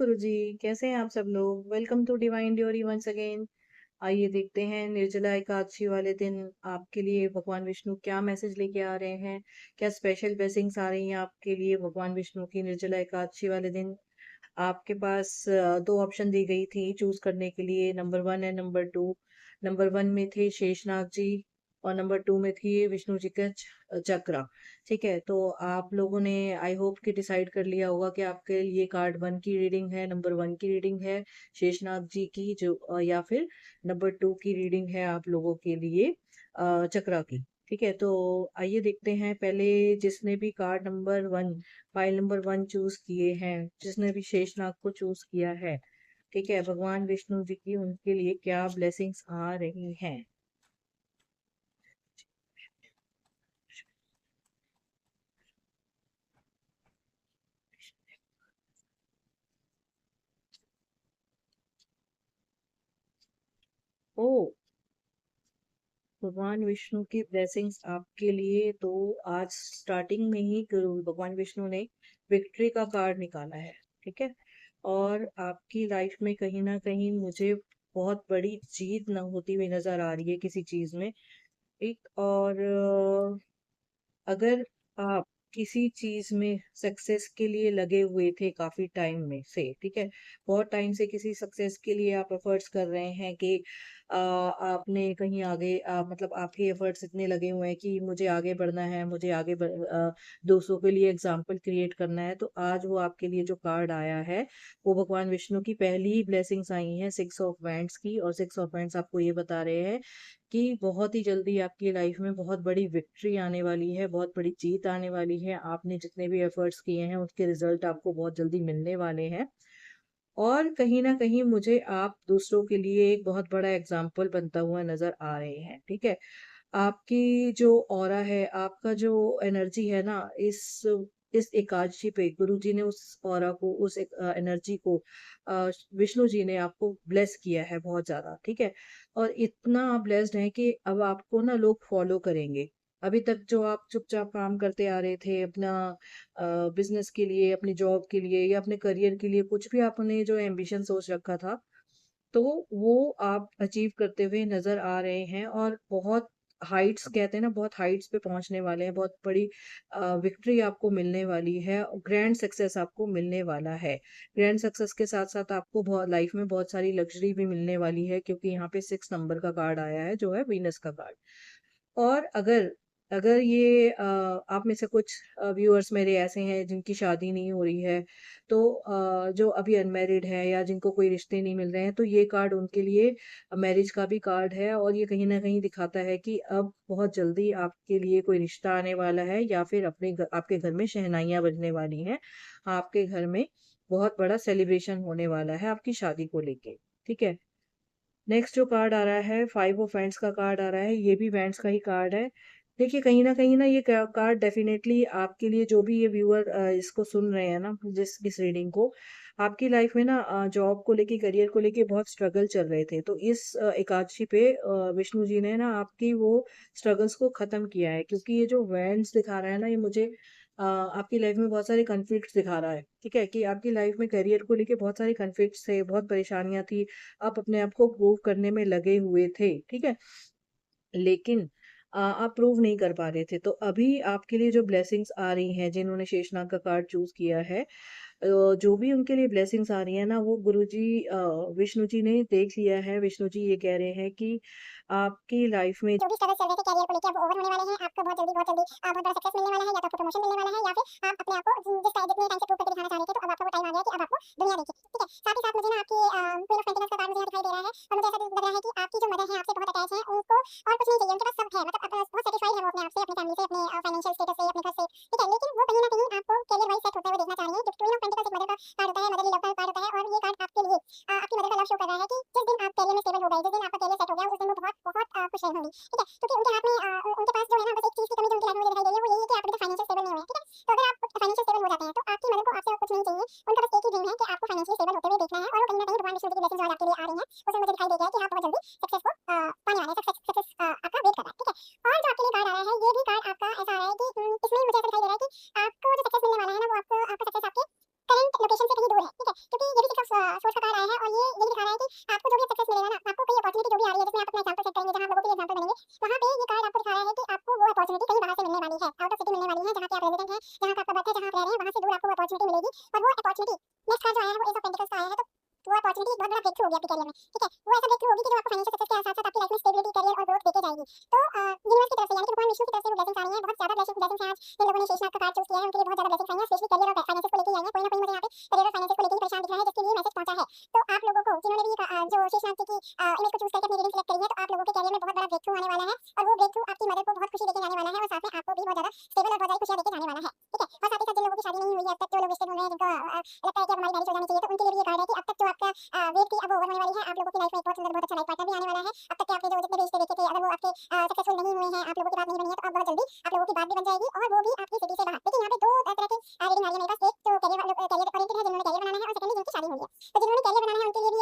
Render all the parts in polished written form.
गुरुजी, कैसे हैं आप सब लोग? वेलकम टू डिवाइन ड्योरी वंस अगेन। आइए देखते हैं निर्जला एकादशी वाले दिन आपके लिए भगवान विष्णु क्या मैसेज लेके आ रहे हैं। क्या स्पेशल ब्लेसिंग्स आ रही हैं आपके लिए भगवान विष्णु की निर्जला एकादशी वाले दिन। आपके पास दो ऑप्शन दी गई थी चूज करने के लिए, number one and number two. Number one में थे शेषनाग जी और नंबर टू में थी विष्णु जी का चक्र। ठीक है, तो आप लोगों ने आई होप कि डिसाइड कर लिया होगा कि आपके लिए कार्ड वन की रीडिंग है, नंबर वन की रीडिंग है शेषनाग जी की जो या फिर नंबर टू की रीडिंग है आप लोगों के लिए चक्रा की। ठीक है, तो आइए देखते हैं। पहले जिसने भी card number one, file number one choose किए हैं, जिसने भी शेषनाग को चूज किया है, ठीक है, भगवान विष्णु जी की उनके लिए क्या ब्लेसिंग्स आ रही हैं। ओ, भगवान विष्णु की ब्लेसिंग्स आपके लिए तो आज स्टार्टिंग में ही भगवान विष्णु ने विक्ट्री का कार्ड निकाला है। ठीक है, और आपकी लाइफ में कहीं ना कहीं मुझे बहुत बड़ी जीत न होती हुई नजर आ रही है किसी चीज में। एक और अगर आप किसी चीज में सक्सेस के लिए लगे हुए थे काफी टाइम में से, ठीक है, बहुत टाइम से किसी सक्सेस के लिए आप एफर्ट्स कर रहे हैं कि आपने कहीं आगे मतलब आपके एफर्ट्स इतने लगे हुए हैं कि मुझे आगे बढ़ना है, मुझे आगे दूसरों के लिए एग्जाम्पल क्रिएट करना है, तो आज वो आपके लिए जो कार्ड आया है वो भगवान विष्णु की पहली ही ब्लेसिंग्स आई हैं, सिक्स ऑफ वैंड्स की। और सिक्स ऑफ वैंड्स आपको ये बता रहे हैं कि बहुत ही जल्दी आपकी लाइफ में बहुत बड़ी विक्ट्री आने वाली है, बहुत बड़ी जीत आने वाली है। आपने जितने भी एफर्ट्स किए हैं उसके रिजल्ट आपको बहुत जल्दी मिलने वाले हैं। और कहीं ना कहीं मुझे आप दूसरों के लिए एक बहुत बड़ा एग्जाम्पल बनता हुआ नजर आ रहे हैं। ठीक है, आपकी जो ऑरा है, आपका जो एनर्जी है ना, इस एकादशी पे गुरु जी ने उस ऑरा को, उस एनर्जी को विष्णु जी ने आपको ब्लेस किया है बहुत ज्यादा। ठीक है, और इतना आप ब्लेस्ड हैं कि अब आपको ना लोग फॉलो करेंगे। अभी तक जो आप चुपचाप काम करते आ रहे थे अपना बिजनेस के लिए, अपनी जॉब के लिए या अपने करियर के लिए, कुछ भी आपने जो एम्बिशन सोच रखा था, तो वो आप अचीव करते हुए नजर आ रहे हैं। और बहुत हाइट्स, कहते हैं ना, बहुत हाइट्स पे पहुंचने वाले हैं, बहुत बड़ी विक्ट्री आपको मिलने वाली है, ग्रैंड सक्सेस आपको मिलने वाला है। ग्रैंड सक्सेस के साथ साथ आपको बहुत लाइफ में बहुत सारी लग्जरी भी मिलने वाली है, क्योंकि यहाँ पे सिक्स नंबर का कार्ड आया है जो है वीनस का कार्ड। और अगर अगर ये आप में से कुछ व्यूअर्स मेरे ऐसे हैं जिनकी शादी नहीं हो रही है, तो जो अभी अनमैरिड है या जिनको कोई रिश्ते नहीं मिल रहे हैं, तो ये कार्ड उनके लिए मैरिज का भी कार्ड है। और ये कहीं ना कहीं दिखाता है कि अब बहुत जल्दी आपके लिए कोई रिश्ता आने वाला है, या फिर आपके घर में शहनाइयाँ बजने वाली हैं। आपके घर में बहुत बड़ा सेलिब्रेशन होने वाला है आपकी शादी को लेके। ठीक है, नेक्स्ट जो कार्ड आ रहा है, फाइव ऑफ वैंड्स का कार्ड आ रहा है, ये भी वैंड्स का ही कार्ड है। देखिए, कहीं ना ये कार्ड डेफिनेटली आपके लिए, जो भी ये व्यूअर इसको सुन रहे हैं ना, जिस इस रीडिंग को, आपकी लाइफ में ना जॉब को लेके, करियर को लेके बहुत स्ट्रगल चल रहे थे, तो इस एकादशी पे विष्णु जी ने ना आपकी वो स्ट्रगल्स को खत्म किया है। क्योंकि ये जो वैंड्स दिखा रहा है ना, ये मुझे आपकी लाइफ में बहुत सारे कन्फ्लिक्ट्स दिखा रहा है। ठीक है, कि आपकी लाइफ में करियर को लेके बहुत सारे कन्फ्लिक्ट्स थे, बहुत परेशानियां थी, आप अपने आप को प्रूव करने में लगे हुए थे। ठीक है, लेकिन आप प्रूव नहीं कर पा रहे थे। तो अभी आपके लिए जो ब्लेसिंग्स आ रही हैं, जिन्होंने शेषनाग का कार्ड चूज किया है, जो भी उनके लिए ब्लेसिंग्स आ रही है ना, वो गुरुजी विष्णु जी ने देख लिया है। विष्णु जी ये कह रहे हैं कि आपकी लाइफ में जो भी स्ट्रगल चल रहे थे कैरियर को लेके, अब ओवर होने वाले हैं। आपको बहुत जल्दी बहुत बड़ा सक्सेस मिलने वाला है, या तो आपको प्रमोशन मिलने वाला है, या फिर आप अपने आप को जितने टाइम से प्रूव करके दिखाना चाह रहे थे, तो अब आपका वो टाइम आ गया कि अब आपको दुनिया देखी। ठीक है, साथ ही साथ मुझे ना आपकी क्वीन ऑफ पेंटिकल्स का कार्ड मुझे यहाँ दिखाई दे रहा है, और मुझे ऐसा लग रहा है कि आपकी जो मदर है आपसे बहुत अटैच है, उनको और कुछ नहीं चाहिए, उनके पास सब है, मतलब बहुत सेटिस्फाइड है वो अपने आप से, अपनी फैमिली से, अपने फाइनेंशियल स्टेटस से, अपने घर से। ठीक है, लेकिन वो कहीं ना कहीं आपको कैरियर वाइज सेट होते हुए देखना चाह रही है, क्योंकि क्वीन ऑफ पेंटिकल्स एक मदर का कार्ड होता है, मदरली लव का कार्ड होता है। और ये कार्ड आपके लिए आपकी मदर का लव शो कर रहा है कि जिस दिन आप कैरियर में स्टेबल हो गए, जिस दिन आपका कैरियर सेट हो गया, उस दिन वो बहुत बहुत खुश रहेंगी। ठीक है, क्योंकि उनके हाथ में उनके पास जो है ना, बस एक चीज की कमी जो उनकी लाइफ में मुझे दिखाई दे रही है, वो यही है कि आप अभी तक फाइनेंशियल स्टेबल नहीं हुए हैं। ठीक है, तो अगर आप फाइनेंशियल स्टेबल हो जाते हैं, तो आपकी मदर को आपसे और कुछ नहीं चाहिए, उनका बस एक ही ड्रीम है कि आपको फाइनेंशियली स्टेबल होते हुए देखना है। और वो कहीं ना कहीं भगवान विष्णु जी की ब्लेसिंग्स आज आपके लिए आ रही हैं, उसमें मुझे दिखाई दे गया है कि आप बहुत जल्दी सक्सेस को पाने वाले हैं, सक्सेस आपका वेट कर रहा है। ठीक है, और जो आपके लिए कार्ड आ रहा है, ये भी कार्ड आपका ऐसा आ रहा है कि इसमें मुझे ऐसा दिखाई दे रहा है कि आपको जो सक्सेस मिलने वाला है ना, वो आपको आपका सक्सेस आपके करंट लोकेशन से कहीं दूर है। ठीक है, क्योंकि ये भी सिक्स थ्रू होगी आपके करियर में, ठीक है। वो ऐसा ब्रेक थ्रू होगी कि जो आपको फाइनेंशियल सक्सेस के साथ-साथ आपकी लाइफ में स्टेबिलिटी, करियर और ग्रोथ देके जाएगी। तो यूनिवर्स की तरफ से यानी कि भगवान विष्णु की तरफ से वो ब्लेसिंग्स आ रही हैं, बहुत ज़्यादा ब्लेसिंग्स हैं आज। जिन लोगों ने शेषनाग का कार्ड चूज़ किया है उनके लिए बहुत ज़्यादा ब्लेसिंग्स आई हैं, स्पेशली करियर और फाइनेंसेस को लेके आई हैं। कोई ना कोई मुझे यहाँ पे करियर और फाइनेंसेस को लेके ही परेशान दिख रहा है, जिसके लिए मैसेज पहुँचा है। तो आप लोगों को जिन्होंने भी जो शेषनाग जी की इमेज को चूज़ करके अपनी रीडिंग सिलेक्ट करी है, तो आप लोगों के करियर में बहुत बड़ा ब्रेक थ्रू आने वाला है और वो ब्रेक थ्रू आपकी मदर को बहुत खुशी देके जाने वाला है और साथ में आपको भी बहुत ज़्यादा स्टेबल और बहुत सारी खुशियाँ देके जाने वाला है, ठीक है। और साथ ही साथ जिन लोगों की शादी नहीं हुई है अब तक, जो लोग रिश्ते ढूँढ रहे हैं, जिनको लगता है कि अब हमारी मैरिज हो जानी चाहिए, तो उनके लिए भी ये कार्ड है कि अब तक जो आपका वेट थी अब वो ओवर होने वाली है। आप लोगों की लाइफ में एक बहुत सुंदर, बहुत अच्छा लाइफ पार्टनर भी आने वाला है। अब तक के आपके जो जितने भी रिश्ते देखे थे, अगर वो आपके सक्सेसफुल नहीं हुए हैं, आप लोगों की बात नहीं बनी है, तो अब बहुत जल्दी आप लोगों की बात भी बन जाएगी और वो भी आपकी सिटी से बाहर। लेकिन यहाँ पे दो तरह की रीडिंग आ रही है मेरे पास। एक तो करियर ओरिएंटेड है, जिन्होंने करियर बनाना है, और सेकंडली जिनकी शादी हुई है। तो जिन्होंने करियर बनाना है उनके लिए भी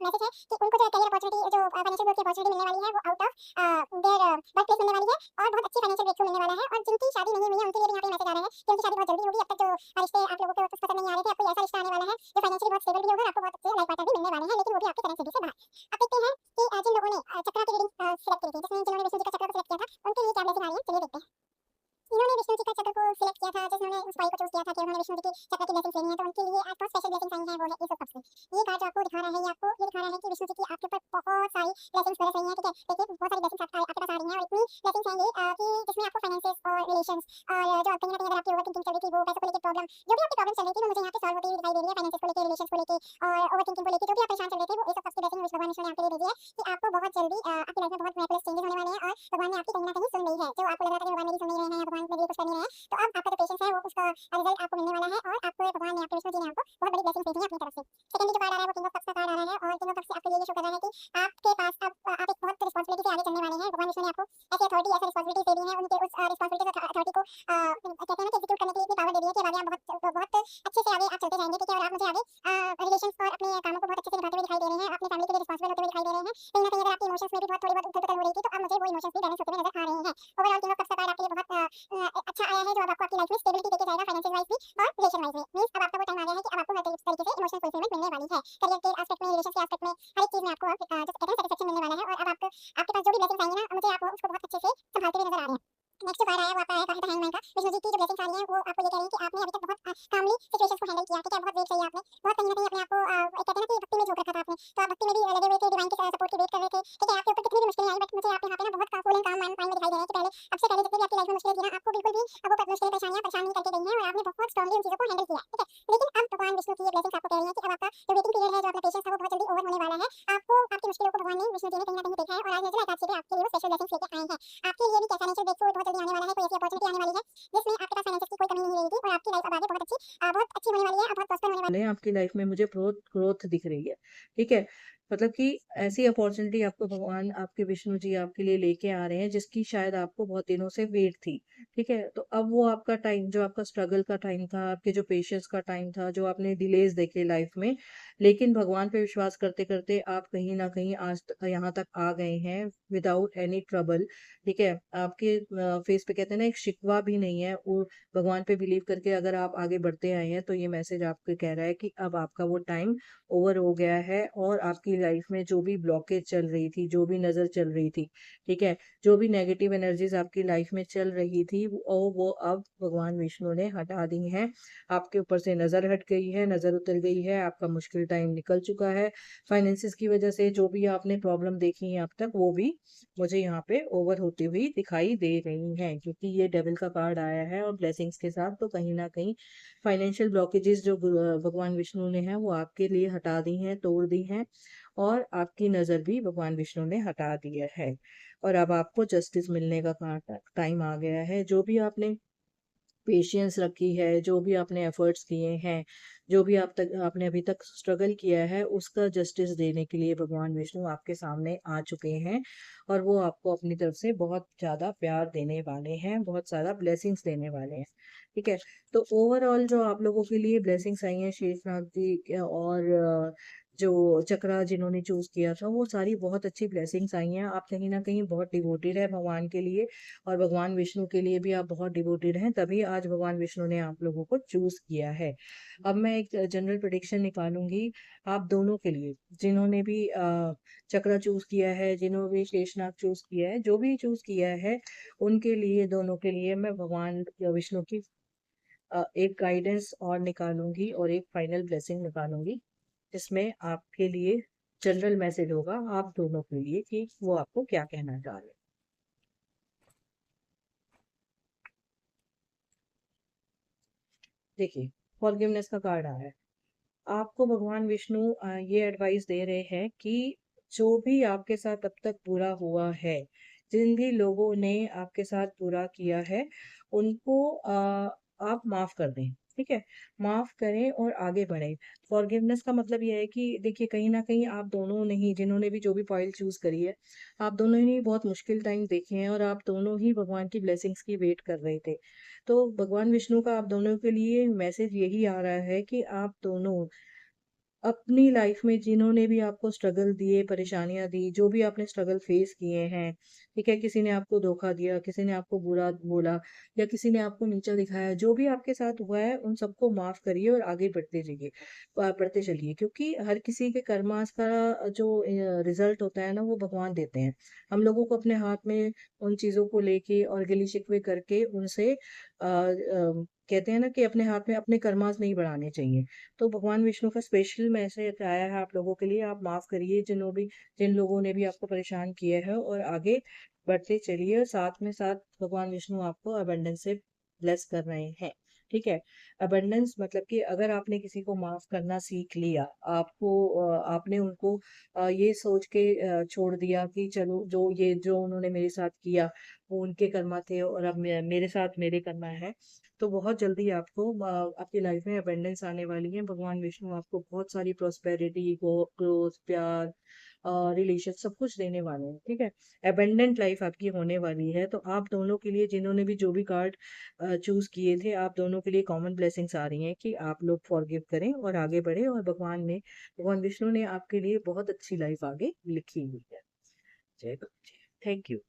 मैसेज है कि उनको जो करियर अपॉर्चुनिटी, जो फाइनेंशियल ग्रोथ की अपॉर्चुनिटी मिलने वाली है, वो out of their work place मिलने वाली है और बहुत अच्छी फाइनेंशियल ब्रेकथ्रू मिलने वाला है। और जिनकी शादी नहीं हुई है उनके लिए भी यहाँ पे मैसेज आ रहा है कि उनकी शादी बहुत जल्दी होगी। अब तक जो रिश्ते आप लोगों को पसंद नहीं आ रहे थे, आपको ऐसा रिश्ता आने वाला है जो फाइनेंशियली बहुत स्टेबल भी होगा और आपको बहुत अच्छे लाइफ पार्टनर भी मिलने वाले हैं, लेकिन वो भी आपके करंट सिटी से बाहर। अब देखते हैं कि जिन लोगों ने चक्रा की रीडिंग सिलेक्ट करी थी, जिन्होंने विष्णु जी का चक्र को सिलेक्ट किया था, उनके लिए क्या ब्लेसिंग आ रही है, चलिए देखते हैं। जिन्होंने विष्णु जी का चक्र को सिलेक्ट किया था, जिन्होंने उस पॉइंट को चूज़ किया था कि उन्होंने विष्णु जी की चक्र की ब्लेसिंग्स लेनी है, तो उनके लिए आज बहुत स्पेशल ब्लेसिंग्स आई हैं। वो है ईज़ ऑफ कप्स की। ये कार्ड जो आपको दिखा रहा है, ये आपको ये दिखा रहा है कि विष्णु जी की आपके ऊपर बहुत सारी ब्लेसिंग्स बरस रही हैं, ठीक है। देखिए बहुत सारी ब्लेसिंग्स आपके पास आ रही हैं और इतनी ब्लेसिंग्स हैं ये कि जिसमें आपको फाइनेंसेस और रिलेशंस और जो कहीं न कहीं अगर आपकी ओवरथिंकिंग चल रही थी, वो पैसों को लेके प्रॉब्लम, जो भी आपकी प्रॉब्लम चल रही थी, वो मुझे यहाँ पे सॉल्व होती हुई दिखाई दे रही है। फाइनेंसेस को लेके, रिलेशंस को लेके और ओवरथिंकिंग को लेके, जो भी आप परेशान चल रहे थे, वो ईज़ ऑफ कप्स की ब्लेसिंग भगवान विष्णु ने आपके लिए भेजी है कि आपको बहुत जल्दी आपकी लाइफ में बहुत मिरेकल्स चेंजेस होने वाले हैं और भगवान ने आपकी कहीं न कहीं सुन ली है। जो आपको लग रहा था कि भगवान मेरी सुन नहीं रहे हैं, भगवान मेरे लिए कुछ कर नहीं रहे हैं, तो अब आपका जो पेशेंस है वो उसका रिजल्ट आपको मिलने वाला है और आपको भगवान ने, आपके विष्णु जी ने आपको बहुत बड़ी ब्लेसिंग्स भेजी है अपनी तरफ से। सेकंडली जो कार्ड आ रहा है वो किंग ऑफ कप्स का कार्ड आ रहा है और किंग ऑफ कप्स आपके लिए ये शो कर रहा है कि आपके पास अब आप एक बहुत रिस्पांसिबिलिटी से आगे चलने वाले हैं। भगवान विष्णु ने आपको ऐसी अथॉरिटी, ऐसा रिस्पांसिबिलिटी दे दी है, उनके उस रिस्पांसिबिलिटी अथॉरिटी को कहते हैं ना कि एग्जीक्यूट करने के लिए इतनी पावर दे दी है कि अब आगे आप बहुत अच्छे से आगे आप चलते जाएंगे, ठीक है। और आप मुझे आगे रिलेशंस और अपने कामों को बहुत अच्छे से निभाते हुए दिखाई दे रहे हैं, अपनी फैमिली के लिए रिस्पांसिबल होते हुए दिखाई दे रहे हैं। कहीं न कहीं अगर आपके इमोशंस में भी बहुत थोड़ी बहुत उथल-पुथल हो रही थी, तो अब मुझे वो इमोशंस भी बैलेंस होते हुए नजर आ रहे हैं। ओवरऑल किंग ऑफ कप्स का कार्ड आपके लिए बहुत अच्छा आया है, जो अब आपको आपकी लाइफ में स्टेबिलिटी देके जाएगा, फाइनेंशियल वाइज भी और रिलेशन वाइज भी। मींस अब आपका वो टाइम आ गया है कि अब आपको हर तरीके से इमोशनल फुलफिलमेंट मिलने वाली है। करियर के एस्पेक्ट में, रिलेशन के एस्पेक्ट में, हर एक चीज में आपको जो कहते हैं सेटिस्फैक्शन मिलने वाला है और अब आपके पास जो भी ब्लेसिंग्स आएंगी ना, मुझे आप उसको बहुत अच्छे से संभालते हुए नजर आ रहे हैं। नेक्स्ट जो कार्ड आया है वो आपका आया है हैंगमैन का। विष्णु जी की जो ब्लेसिंग्स आ रही हैं वो आपको ये कह रही हैं कि आपने अभी तक बहुत कामली सिचुएशंस को हैंडल किया, ठीक है। बहुत वेट किया आपने, बहुत कहीं न कहीं अपने आप को कहते हैं ना कि भक्ति में झोंक रखा था आपने। तो आप भक्ति में भी लगे हुए थे, डिवाइन की सपोर्ट की वेट कर रहे थे, ठीक है। आपके ऊपर कितनी भी मुश्किलें आई, बट मुझे आप यहाँ पे ना बहुत कूल एंड काम माइंड में दिखाई दे रहे हैं कि पहले, अब से पहले जितनी भी आपकी लाइफ में मुश्किलें थी ना, आपको बिल्कुल भी वो मुश्किलें परेशानियां परेशान नहीं करके गई हैं और आपने बहुत स्ट्रांगली उन चीजों को हैंडल किया, ठीक है। लेकिन अब भगवान विष्णु की ये ब्लेसिंग्स आपको कह रही हैं कि अब आपका जो वेटिंग पीरियड है, जो अपना पेशेंस था, वो बहुत जल्दी ओवर होने वाला है। आपको आपकी मुश्किलों को भगवान ने, विष्णु जी ने कहीं न कहीं देखा है और आज निर्जला एकादशी पे आपके लिए वो स्पेशल ब्लेसिंग्स लेके आए हैं। आपके लिए भी क्या फाइनेंशियल ब्रेकथ्रू बहुत जल्दी आने वाला है, कोई ऐसी अपॉर्चुनिटी आने वाली है जिसमें आपके पास फाइनेंसेस की कोई कमी नहीं रहेगी और आपकी लाइफ अब आगे बहुत अच्छी होने वाली है, बहुत प्रॉस्पर होने वाली वाले हैं, आपकी लाइफ में मुझे ग्रोथ ग्रोथ दिख रही है, ठीक है। मतलब कि ऐसी अपॉर्चुनिटी आपको भगवान, आपके विष्णु जी आपके लिए लेके आ रहे हैं जिसकी शायद आपको बहुत दिनों से वेट थी, ठीक है। तो अब वो आपका टाइम, जो आपका स्ट्रगल का टाइम था, आपके जो पेशेंस का टाइम था, जो आपने डिलेज देखे लाइफ में, लेकिन भगवान पे विश्वास करते करते आप कहीं ना कहीं आज यहाँ तक आ गए हैं विदाउट एनी ट्रबल, ठीक है। आपके फेस पे कहते हैं ना एक शिकवा भी नहीं है, वो भगवान पे बिलीव करके अगर आप आगे बढ़ते आए हैं, तो ये मैसेज आपको कह रहा है कि अब आपका वो टाइम ओवर हो गया है और आपकी लाइफ में जो भी ब्लॉकेज चल रही थी, जो भी नजर चल रही थी, ठीक है, जो भी नेगेटिव एनर्जीज आपकी लाइफ में चल रही थी, वो अब भगवान विष्णु ने हटा दी हैं। आपके ऊपर से नजर हट गई है, नजर उतर गई है, आपका मुश्किल टाइम निकल चुका है। फाइनेंसिस की वजह से जो भी आपने प्रॉब्लम देखी है अब तक, वो भी मुझे यहाँ पे ओवर होती हुई दिखाई दे रही हैं, क्योंकि ये डेविल का कार्ड आया है और ब्लेसिंग्स के साथ। तो कहीं ना कहीं फाइनेंशियल ब्लॉकेजेस जो भगवान विष्णु ने है वो आपके लिए हटा दी हैं, तोड़ दी हैं, और आपकी नज़र भी भगवान विष्णु ने हटा दिया है। और अब आपको जस्टिस मिलने का टाइम आ गया है। जो भी आपने पेशेंस रखी है, जो भी आपने एफर्ट्स किए हैं, जो भी आपने अभी तक स्ट्रगल किया है, उसका जस्टिस देने के लिए भगवान विष्णु आपके सामने आ चुके हैं और वो आपको अपनी तरफ से बहुत ज़्यादा प्यार देने वाले हैं, बहुत सारा ब्लेसिंग्स देने वाले हैं, ठीक है। तो ओवरऑल जो आप लोगों के लिए ब्लेसिंग्स आई हैं शेषनाग जी और जो चक्रा जिन्होंने चूज किया था, वो सारी बहुत अच्छी ब्लेसिंग्स आई हैं। आप कहीं ना कहीं बहुत डिवोटेड है भगवान के लिए और भगवान विष्णु के लिए भी आप बहुत डिवोटेड हैं, तभी आज भगवान विष्णु ने आप लोगों को चूज किया है। अब मैं एक जनरल प्रेडिक्शन निकालूंगी आप दोनों के लिए, जिन्होंने भी चक्र चूज किया है, जिन्होंने भी शेषनाग चूज किया है, जो भी चूज किया है, उनके लिए, दोनों के लिए मैं भगवान विष्णु की एक गाइडेंस और निकालूंगी और एक फाइनल ब्लेसिंग निकालूंगी, जिसमें आपके लिए जनरल मैसेज होगा आप दोनों के लिए कि वो आपको क्या कहना चाह रहे हैं। देखिए, फॉरगिवनेस का कार्ड आया है। आपको भगवान विष्णु ये एडवाइस दे रहे हैं कि जो भी आपके साथ अब तक बुरा हुआ है, जिन भी लोगों ने आपके साथ बुरा किया है, उनको आप माफ कर दें। ठीक है, माफ करें और आगे बढ़ें। फॉरगिवनेस का मतलब यह है कि देखिए, कहीं ना कहीं आप दोनों ने ही, जिन्होंने भी जो भी पॉइल चूज करी है, आप दोनों ने ही बहुत मुश्किल टाइम देखे हैं और आप दोनों ही भगवान की ब्लेसिंग्स की वेट कर रहे थे। तो भगवान विष्णु का आप दोनों के लिए मैसेज यही आ रहा है कि आप दोनों अपनी लाइफ में, जिन्होंने भी आपको स्ट्रगल दिए, परेशानियां दी, जो भी आपने स्ट्रगल फेस किए हैं, ठीक है, किसी ने आपको धोखा दिया, किसी ने आपको बुरा बोला या किसी ने आपको नीचा दिखाया, जो भी आपके साथ हुआ है उन सबको माफ करिए और आगे बढ़ते जाइए, बढ़ते चलिए, क्योंकि हर किसी के कर्मास का जो रिजल्ट होता है ना, वो भगवान देते हैं। हम लोगों को अपने हाथ में उन चीजों को लेके और गिली शिकवे करके उनसे कहते हैं ना कि अपने हाथ में अपने कर्मास नहीं बढ़ाने चाहिए। तो भगवान विष्णु का स्पेशल मैसेज आया है आप लोगों के लिए, आप माफ करिए जिन लोगों ने भी आपको परेशान किया है और आगे बढ़ते चलिए, और साथ में साथ भगवान विष्णु आपको अबंडेंस से ब्लेस कर रहे हैं। ठीक है, अबंडेंस मतलब कि अगर आपने किसी को माफ करना सीख लिया, आपको आपने उनको ये सोच के छोड़ दिया कि चलो, जो उन्होंने मेरे साथ किया वो उनके कर्मा थे और अब मेरे साथ मेरे कर्मा है, तो बहुत जल्दी आपको आपकी लाइफ में अबंडेंस आने वाली है। भगवान विष्णु आपको बहुत सारी प्रोस्पेरिटी, ग्रोथ, प्यार, रिलेशन सब कुछ देने वाले हैं। ठीक है, अबंडेंट लाइफ आपकी होने वाली है। तो आप दोनों के लिए, जिन्होंने भी जो भी कार्ड चूज किए थे, आप दोनों के लिए कॉमन ब्लेसिंग्स आ रही हैं कि आप लोग फॉरगिव करें और आगे बढ़े, और भगवान विष्णु ने आपके लिए बहुत अच्छी लाइफ आगे लिखी हुई है। जय गुरु जी। Thank you.